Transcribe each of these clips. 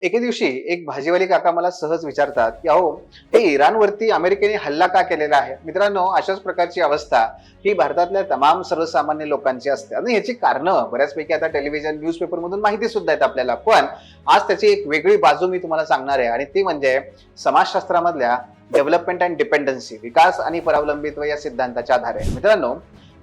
एके दिवशी एक भाजीवाली काका मला सहज विचारतात की अहो, हे इराणवरती अमेरिकेने हल्ला का केलेला आहे. मित्रांनो, अशाच प्रकारची अवस्था ही भारतातल्या तमाम सर्वसामान्य लोकांची असते आणि याची कारणं बऱ्याचपैकी आता टेलिव्हिजन न्यूजपेपर मधून माहिती सुद्धा आहेत आपल्याला. पण आज त्याची एक वेगळी बाजू मी तुम्हाला सांगणार आहे आणि ती म्हणजे समाजशास्त्रामधल्या डेव्हलपमेंट अँड डिपेंडन्सी, विकास आणि परावलंबित्व या सिद्धांताच्या आधारे. मित्रांनो,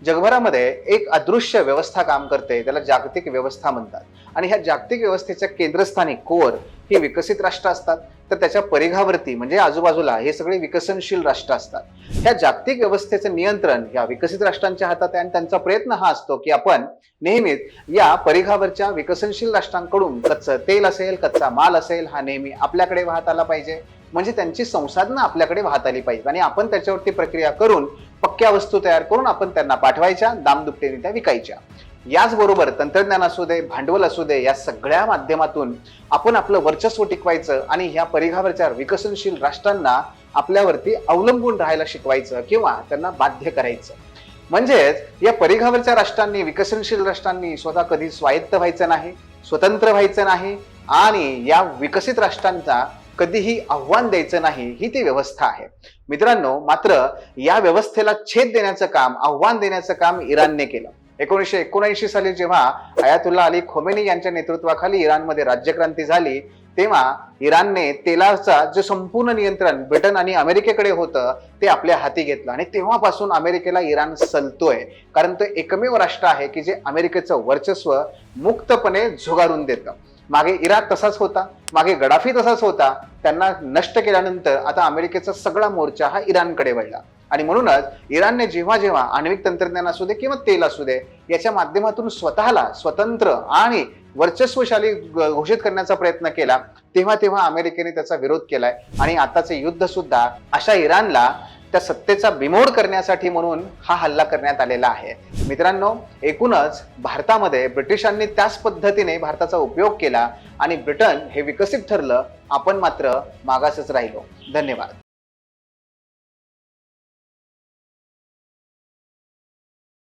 जगभरामध्ये एक अदृश्य व्यवस्था काम करते, त्याला जागतिक व्यवस्था म्हणतात. आणि ह्या जागतिक व्यवस्थेच्या केंद्रस्थानी कोर ही विकसित राष्ट्र असतात, तर त्याच्या परिघावरती म्हणजे आजूबाजूला हे सगळे विकसनशील राष्ट्र असतात. ह्या जागतिक व्यवस्थेचं नियंत्रण या विकसित राष्ट्रांच्या हातात आहे आणि त्यांचा प्रयत्न हा असतो की आपण नेहमीच या परिघावरच्या विकसनशील राष्ट्रांकडून कच्चं तेल असेल, कच्चा माल असेल, हा नेहमी आपल्याकडे वाहत आला पाहिजे. म्हणजे त्यांची संसाधनं आपल्याकडे वाहत आली पाहिजे आणि आपण त्याच्यावरती प्रक्रिया करून पक्क्या वस्तू तयार करून आपण त्यांना पाठवायच्या, दामदुपटीने त्या विकायच्या. याचबरोबर तंत्रज्ञान असू दे, भांडवल असू दे, या सगळ्या माध्यमातून आपण आपलं वर्चस्व टिकवायचं आणि ह्या परिघावरच्या विकसनशील राष्ट्रांना आपल्यावरती अवलंबून राहायला शिकवायचं किंवा त्यांना बाध्य करायचं. म्हणजेच या परिघावरच्या राष्ट्रांनी, विकसनशील राष्ट्रांनी स्वतः कधी स्वायत्त व्हायचं नाही, स्वतंत्र व्हायचं नाही आणि या विकसित राष्ट्रांचा कधीही आव्हान द्यायचं नाही, ही ती व्यवस्था आहे. मित्रांनो, मात्र या व्यवस्थेला छेद देण्याचं काम, आव्हान देण्याचं काम इराणने केलं. 1979 साली जेव्हा अयातुल्ला अली खोमेनी यांच्या नेतृत्वाखाली इराणमध्ये राज्यक्रांती झाली, तेव्हा इराणने तेलाचा जे संपूर्ण नियंत्रण ब्रिटन आणि अमेरिकेकडे होतं ते आपल्या हाती घेतलं आणि तेव्हापासून अमेरिकेला इराण सलतोय. कारण तो एकमेव राष्ट्र आहे की जे अमेरिकेचं वर्चस्व मुक्तपणे झुगारून देतं. मागे इराक तसाच होता, मागे गडाफी तसाच होता. त्यांना नष्ट केल्यानंतर आता अमेरिकेचा सगळा मोर्चा हा इराणकडे वळला आणि म्हणूनच इराणने जेव्हा जेव्हा आण्विक तंत्रज्ञान असू दे किंवा तेल असू दे याच्या माध्यमातून स्वतःला स्वतंत्र आणि वर्चस्वशाली घोषित करण्याचा प्रयत्न केला, तेव्हा तेव्हा अमेरिकेने त्याचा विरोध केलाय आणि आताचे युद्ध सुद्धा अशा इराणला त्या सत्तेचा बिमोड करण्यासाठी म्हणून हा हल्ला करण्यात आलेला आहे. मित्रांनो, एकूणच भारतामध्ये ब्रिटिशांनी त्याच पद्धतीने भारताचा उपयोग केला आणि ब्रिटन हे विकसित ठरलं, आपण मात्र मागासच राहिलो. धन्यवाद.